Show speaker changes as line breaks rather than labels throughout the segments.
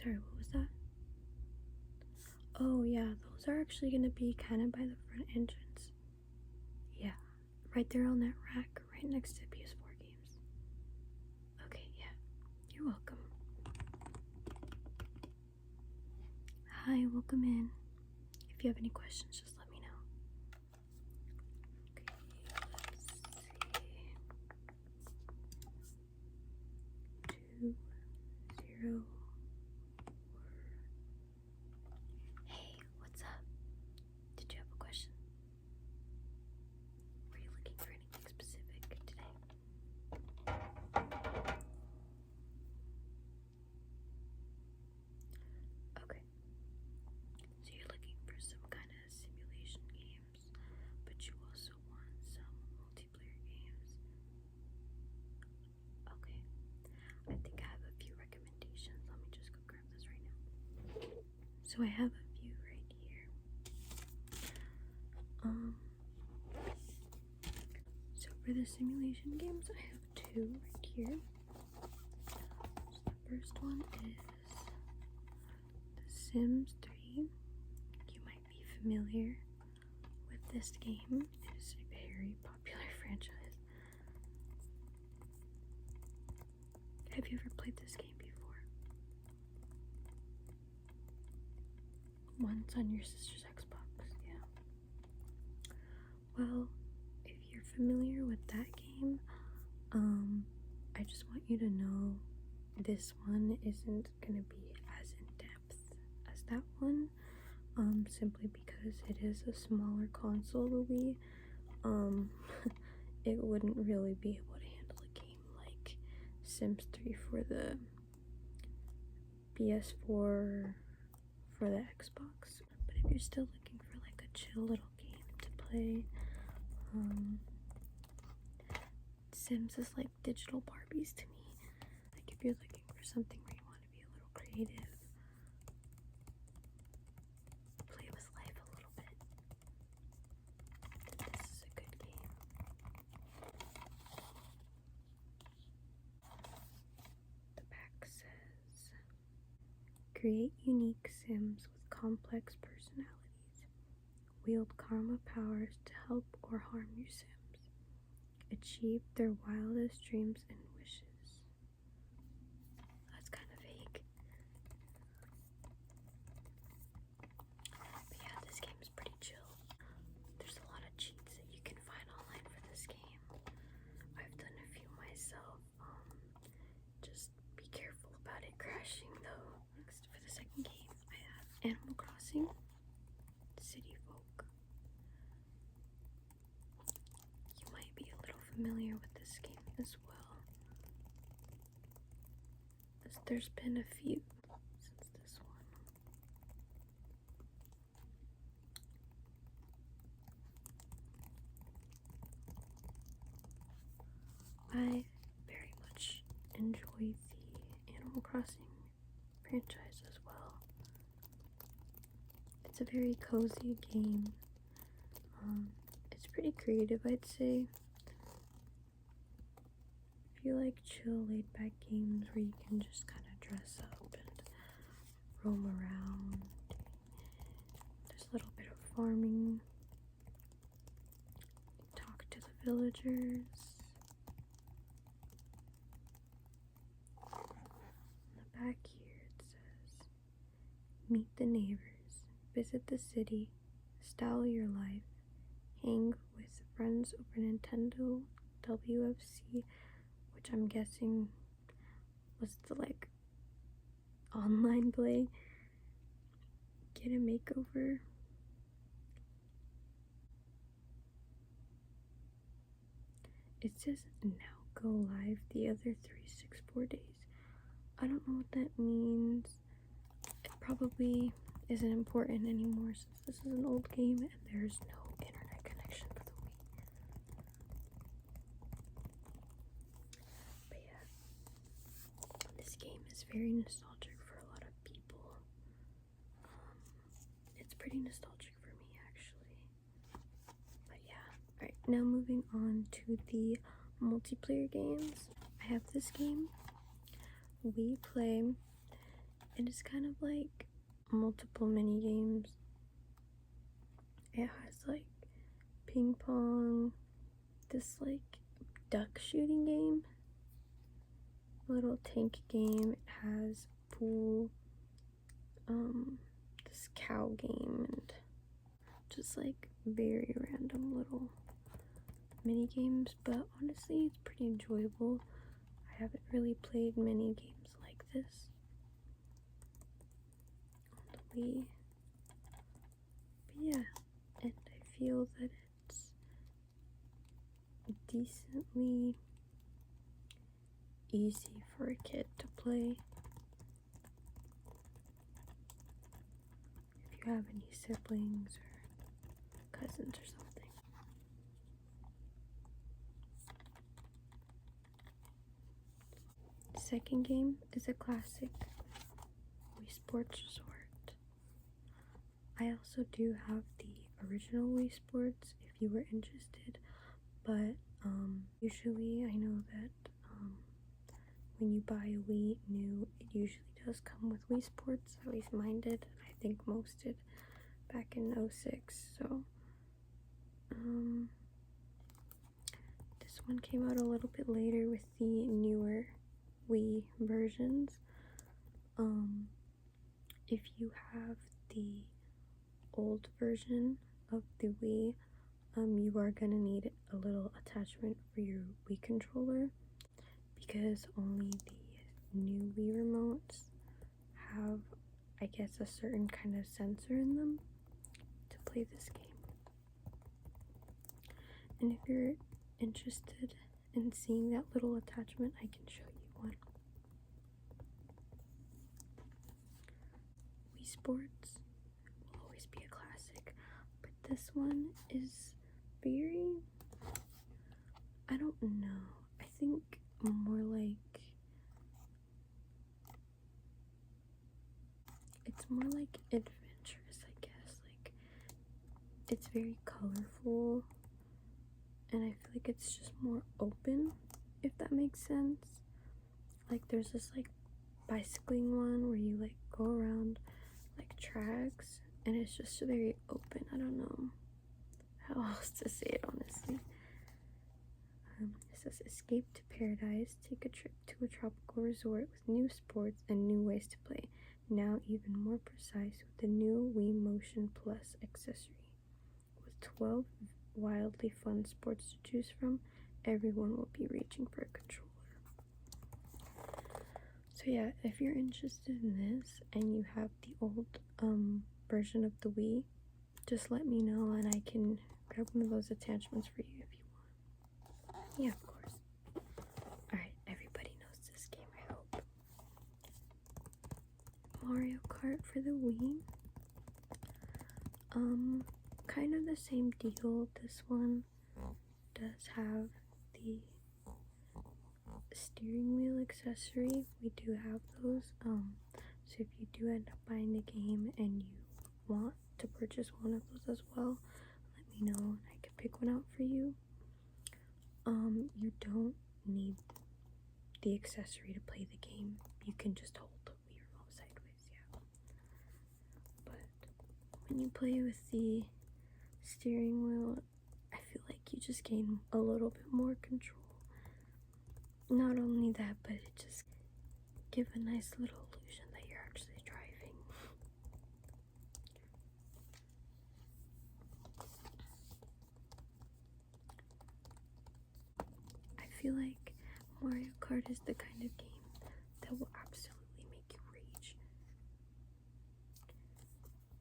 Sorry, what was that? Oh yeah, those are actually gonna be kind of by the front entrance. Yeah, right there on that rack, right next to PS4 games. Okay, yeah, you're welcome. Hi, welcome in. If you have any questions, just let me know. Okay, let's see. 204. Hey, what's up? Did you have a question? Were you looking for anything specific today? Okay. So you're looking for some kind of simulation games, but you also want some multiplayer games. Okay. I think I have a few recommendations. Let me just go grab this right now. So I have a few right here. So for the simulation games, I have two right here. So the first one is The Sims 3. You might be familiar with this game. It is a very popular franchise. Have you ever played this game before? Once on your sister's Xbox, yeah. Well, if you're familiar with that game, I just want you to know this one isn't gonna be as in depth as that one, simply because it is a smaller console, the Wii. It wouldn't really be able to handle a game like Sims 3 for the PS4 for the Xbox. But if you're still looking for like a chill little game to play, Sims is like digital Barbies to me. Like if you're looking for something where you want to be a little creative, play with life a little bit, this is a good game. The back says, create unique Sims with complex personalities. Wield karma powers to help or harm your Sims. Achieve their wildest dreams and wishes. That's kind of vague. But yeah, this game is pretty chill. There's a lot of cheats that you can find online for this game. I've done a few myself. Just be careful about it crashing though. Next, for the second game, I have Animal Crossing City Folk. You might be a little familiar with this game as well, as there's been a few since this one. I very much enjoy the Animal Crossing franchise as well. It's a very cozy game. It's pretty creative, I'd say. If you like chill, laid back games where you can just kind of dress up and roam around, there's a little bit of farming, talk to the villagers. On the back here it says, meet the neighbors, visit the city, style your life, hang with friends over Nintendo WFC, which I'm guessing was the like online play, get a makeover. It says now go live the other 364 days. I don't know what that means. It probably isn't important anymore since this is an old game and there's no internet connection for the Wii. But yeah, this game is very nostalgic for a lot of people. It's pretty nostalgic for me actually. But yeah, alright, now moving on to the multiplayer games. I have this game. We play It is kind of like multiple mini games. It has like ping pong, this like duck shooting game, little tank game. It has pool, this cow game, and just like very random little mini games. But honestly, it's pretty enjoyable. I haven't really played many games like this on the Wii. But yeah, and I feel that it's decently easy for a kid to play. If you have any siblings or cousins or something. The second game is a classic, Wii Sports Resort. I also do have the original Wii Sports if you were interested, but usually I know that when you buy a Wii new, it usually does come with Wii Sports. At least mine did. I think most did back in 06. So this one came out a little bit later with the newer Wii versions. If you have the old version of the Wii, you are gonna need a little attachment for your Wii controller, because only the new Wii remotes have, I guess, a certain kind of sensor in them to play this game. And if you're interested in seeing that little attachment, I can show you one. Wii Sports will always be a classic, but this one is very, I don't know, I think more like, it's more like adventurous, I guess. Like, it's very colorful, and I feel like it's just more open, if that makes sense. Like, there's this like bicycling one where you like go around like tracks, and it's just very open. I don't know how else to say it, honestly. It says, escape to paradise, take a trip to a tropical resort with new sports and new ways to play. Now even more precise with the new Wii Motion Plus accessory. With 12 wildly fun sports to choose from, everyone will be reaching for a controller. So yeah, if you're interested in this and you have the old version of the Wii, just let me know and I can grab one of those attachments for you if you want. Yeah, of course. Alright, everybody knows this game, I hope. Mario Kart for the Wii. Kind of the same deal. This one does have the steering wheel accessory. We do have those. So if you do end up buying the game and you want to purchase one of those as well, let me know and I can pick one out for you. You don't need the accessory to play the game. You can just hold the Wii remote sideways, yeah. But when you play with the steering wheel, I feel like you just gain a little bit more control. Not only that, but it just gives a nice little illusion that you're actually driving. I feel like Mario Kart is the kind of game that will absolutely make you rage.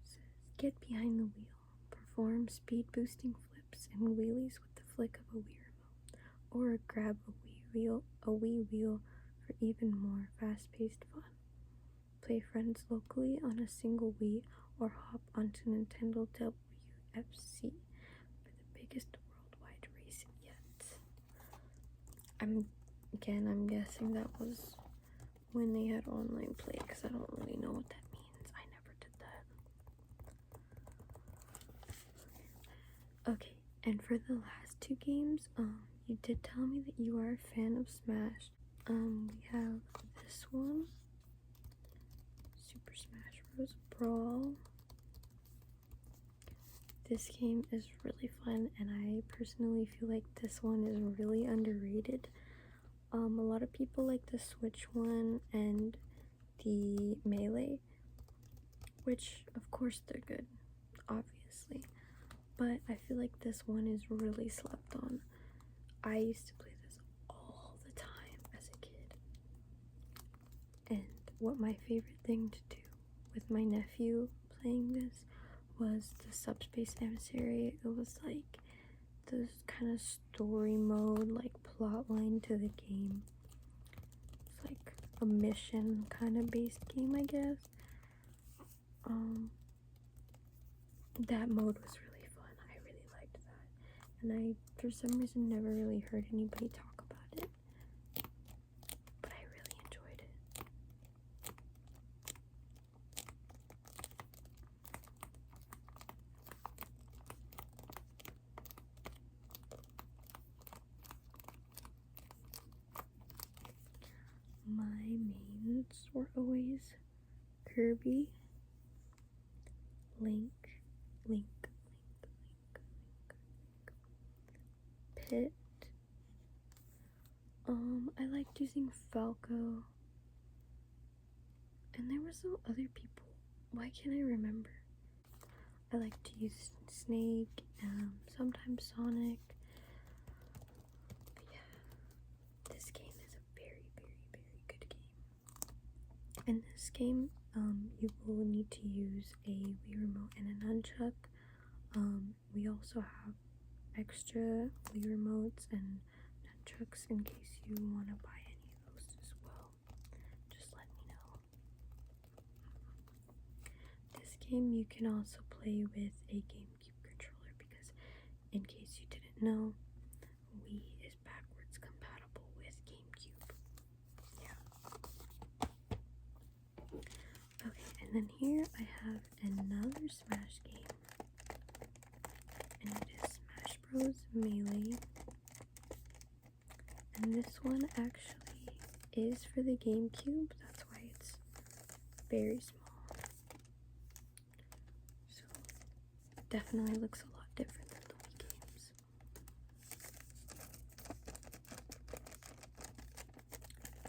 It says, get behind the wheel. Perform speed boosting flips and wheelies with the flick of a Wii remote. Or grab a Wii wheel for even more fast-paced fun. Play friends locally on a single Wii or hop onto Nintendo WFC for the biggest worldwide race yet. I'm guessing that was when they had online play, because I don't really know what that means. I never did that. Okay, and for the last two games, you did tell me that you are a fan of Smash. We have this one. overall, this game is really fun, and I personally feel like this one is really underrated. A lot of people like the Switch one and the Melee, which of course they're good, obviously, but I feel like this one is really slept on. I used to play this all the time as a kid, and what my favorite thing to do with my nephew playing this was the Subspace Emissary. It was like this kind of story mode, like plot line to the game. It's like a mission kind of based game, I guess. That mode was really fun. I really liked that, and I for some reason never really heard anybody talk about it, but I really enjoyed it. My mains were always Kirby, Link, Pit. I liked using Falco, and there were some other people. Why can't I remember? I like to use Snake, sometimes Sonic. But yeah, this game is a very, very, very good game. In this game, you will need to use a Wii remote and a nunchuck. We also have extra Wii remotes and nunchucks in case you want to buy any of those as well. Just let me know. This game you can also play with a GameCube controller, because in case you didn't know, Wii is backwards compatible with GameCube. Yeah. Okay, and then here I have another Smash game, and it is Smash Bros. Melee. And this one actually is for the GameCube, that's why it's very small. So, definitely looks a lot different than the Wii games.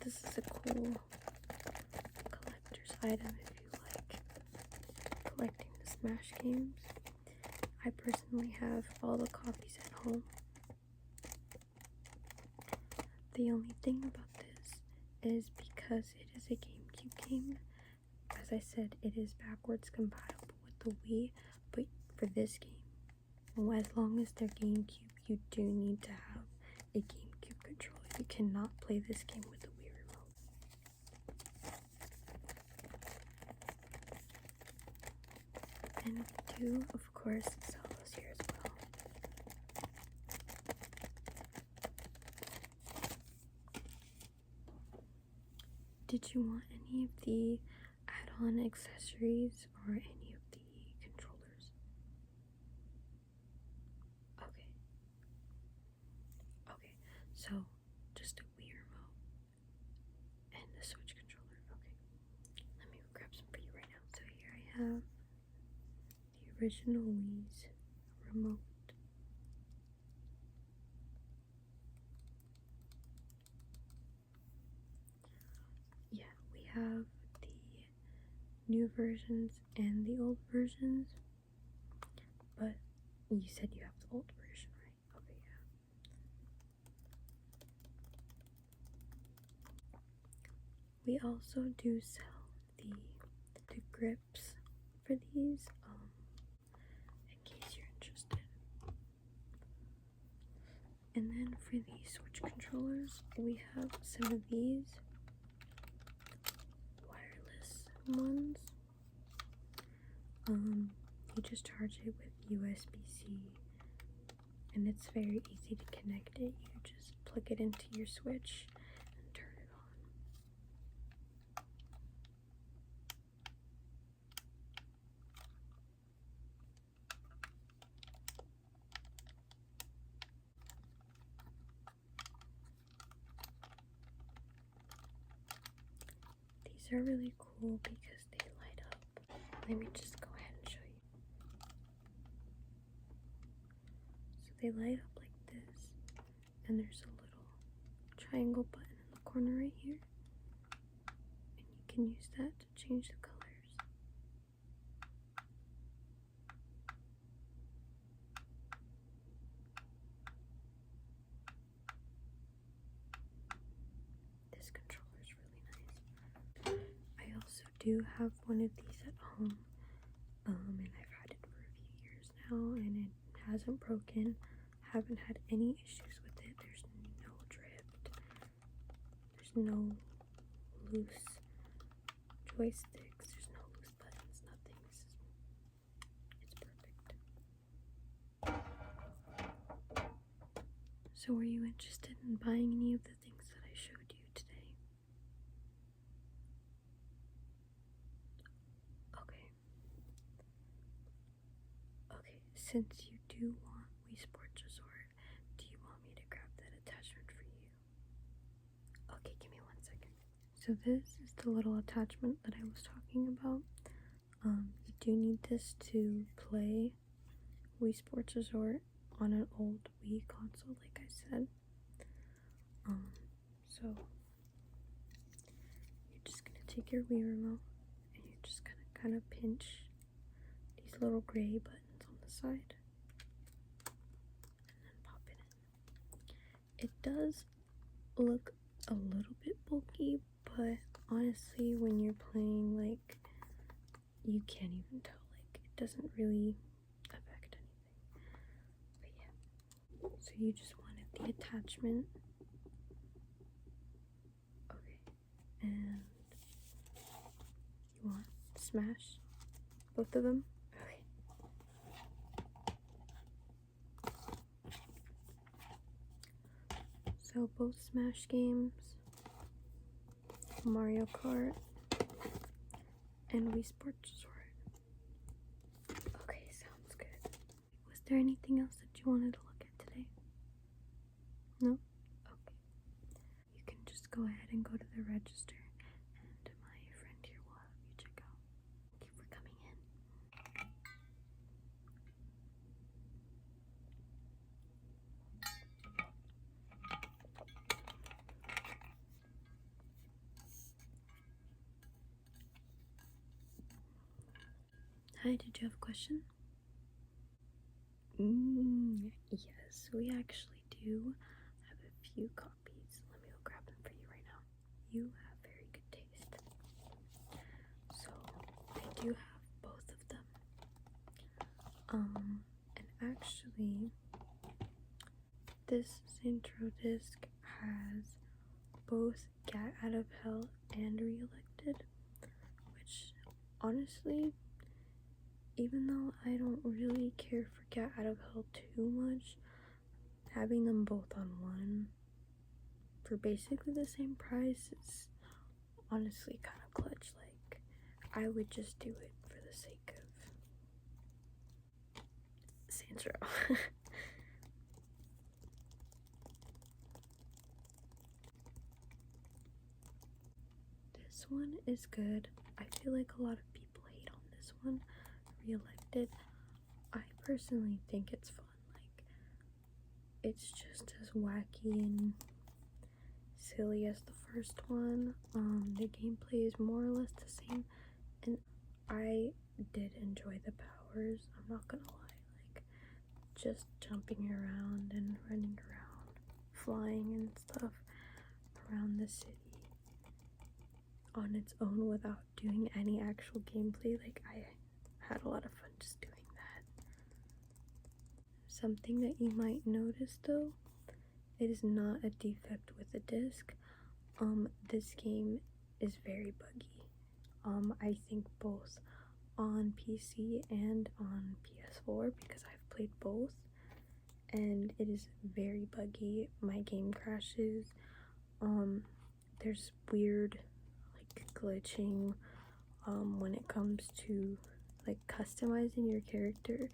This is a cool collector's item if you like collecting the Smash games. I personally have all the copies at home. The only thing about this is because it is a GameCube game, as I said, it is backwards compatible with the Wii, but for this game, as long as they're GameCube, you do need to have a GameCube controller. You cannot play this game with the Wii remote. And we do, of course, sell those here as well. Did you want any of the add-on accessories or any of the controllers? Okay, so just a Wii remote and the Switch controller. Okay, let me grab some for you right now. So here I have the original Wii's remote. Yeah, we have the new versions and the old versions, but you said you have the old version, right? Okay, yeah. We also do sell the grips for these, in case you're interested. And then for the Switch controllers, we have some of these wireless ones. You just charge it with USB-C, and it's very easy to connect it. You just plug it into your Switch and turn it on. These are really cool because they light up let me just go ahead and show you. So they light up like this, and there's a little triangle button in the corner right here, and you can use that to change the colors. This controller is really nice. I also do have one of these at home, and I've had it for a few years now, and it hasn't broken. Haven't had any issues with it. There's no drift. There's no loose joysticks. There's no loose buttons. Nothing. It's perfect. So were you interested in buying any of the things that I showed you today? Okay. Okay, since you do want Wii Sports Resort, do you want me to grab that attachment for you? Okay, give me 1 second. So this is the little attachment that I was talking about. You do need this to play Wii Sports Resort on an old Wii console, like I said. So you're just gonna take your Wii remote and you're just gonna kind of pinch these little gray buttons on the side and then pop it in. It does look a little bit bulky, but honestly, when you're playing, like, you can't even tell. Like, it doesn't really affect anything. But yeah, so you just wanted the attachment. Okay, and you want Smash, both of them. Okay. So both Smash games, Mario Kart, and Wii Sports Resort. Okay, sounds good. Was there anything else that you wanted to look at today? No? Okay. You can just go ahead and go to the register, and my friend here will help you check out. Thank you for coming in. Hi, did you have a question? Yes, we actually do have a few copies. Let me go grab them for you right now. You have very good taste. So, I do have both of them. And actually, this intro disc has both Gat Out of Hell and Reelected, which honestly, even though I don't really care for Gat Out of Hell too much, having them both on one for basically the same price is honestly kind of clutch. Like, I would just do it for the sake of Saints Row. This one is good. I feel like a lot of people hate on this one, Reelected. I personally think it's fun. Like, it's just as wacky and silly as the first one. The gameplay is more or less the same, and I did enjoy the powers, I'm not gonna lie. Like, just jumping around and running around, flying and stuff around the city on its own without doing any actual gameplay. Like, I had a lot of fun just doing that. Something that you might notice though, it is not a defect with the disc. This game is very buggy. I think both on PC and on PS4, because I've played both, and it is very buggy. My game crashes. There's weird like glitching when it comes to like customizing your character.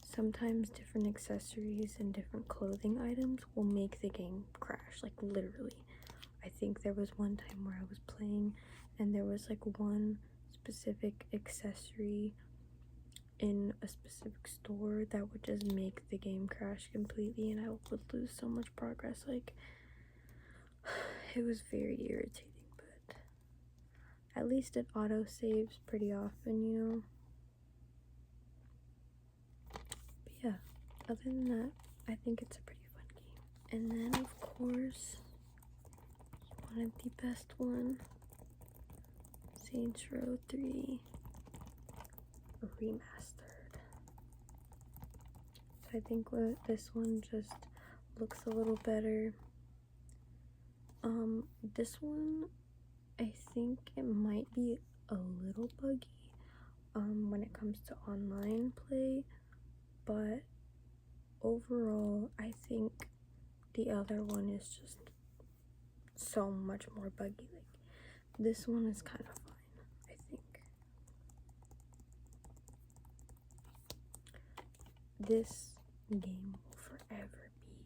Sometimes different accessories and different clothing items will make the game crash, like literally. I think there was one time where I was playing and there was like one specific accessory in a specific store that would just make the game crash completely, and I would lose so much progress. Like, it was very irritating, but at least it auto saves pretty often, you know. But yeah, other than that, I think it's a pretty fun game. And then of course, you wanted the best one, Saints Row 3 Remastered. So I think this one just looks a little better. This one, I think it might be a little buggy when it comes to online play, but overall I think the other one is just so much more buggy. Like, this one is kind of fine, I think. This game will forever be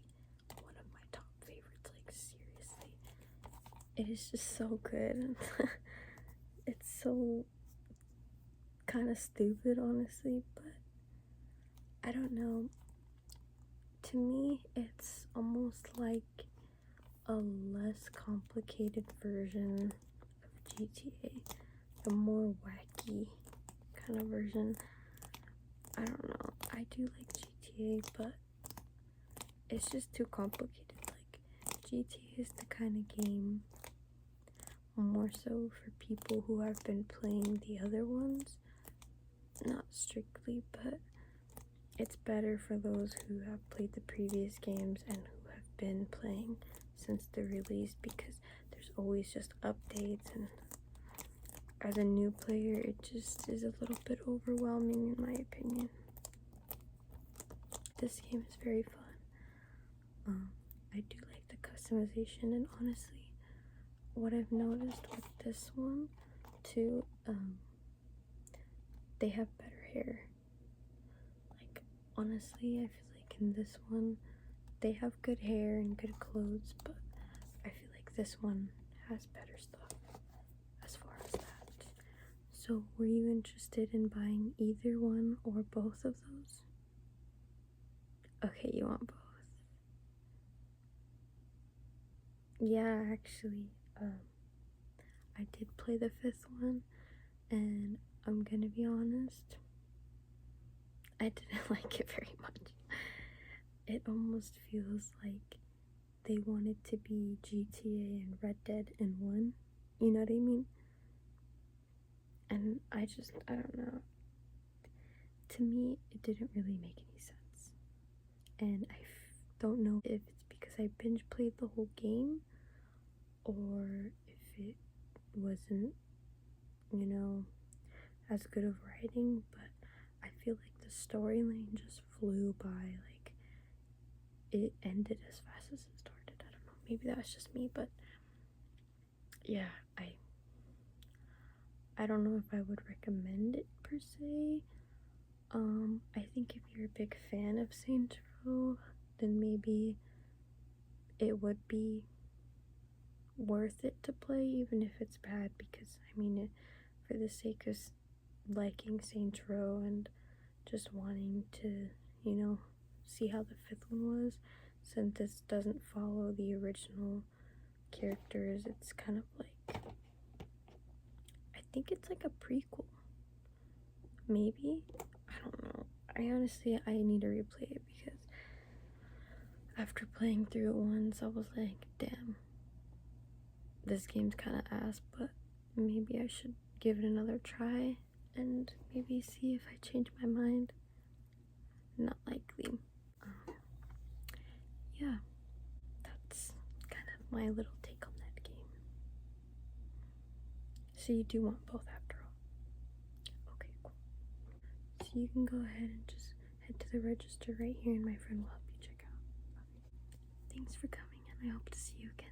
one of my top favorites, like, seriously. It is just so good. It's so kind of stupid, honestly, but I don't know. To me, it's almost like a less complicated version of GTA, a more wacky kind of version. I don't know. I do like GTA, but it's just too complicated. Like, GTA is the kind of game more so for people who have been playing the other ones. Not strictly, but it's better for those who have played the previous games and who have been playing since the release, because there's always just updates, and as a new player it just is a little bit overwhelming in my opinion. This game is very fun. I do like the customization, and honestly, what I've noticed with this one too, they have better hair. Like, honestly, I feel like in this one they have good hair and good clothes, but I feel like this one has better stuff as far as that. So were you interested in buying either one or both of those? Okay, you want both. Yeah, actually, I did play the 5th one, and I'm gonna be honest, I didn't like it very much. It almost feels like they wanted to be GTA and Red Dead in one. You know what I mean? And I don't know. To me, it didn't really make any sense. And I don't know if it's because I binge played the whole game, or if it wasn't, you know, as good of writing, but I feel like the storyline just flew by. Like, it ended as fast as it started. I don't know, maybe that's just me, but yeah, I don't know if I would recommend it per se. I think if you're a big fan of Saints Row, then maybe it would be worth it to play, even if it's bad, because I mean, for the sake of liking Saints Row and just wanting to, you know, see how the 5th one was, since this doesn't follow the original characters, it's kind of like, I think it's like a prequel, maybe. I don't know. I need to replay it, because after playing through it once, I was like, damn, this game's kind of ass, but maybe I should give it another try and maybe see if I change my mind. Not likely. Yeah, that's kind of my little take on that game. So you do want both after all? Okay, cool. So you can go ahead and just head to the register right here, and my friend will help you check out. Okay. Thanks for coming, and I hope to see you again.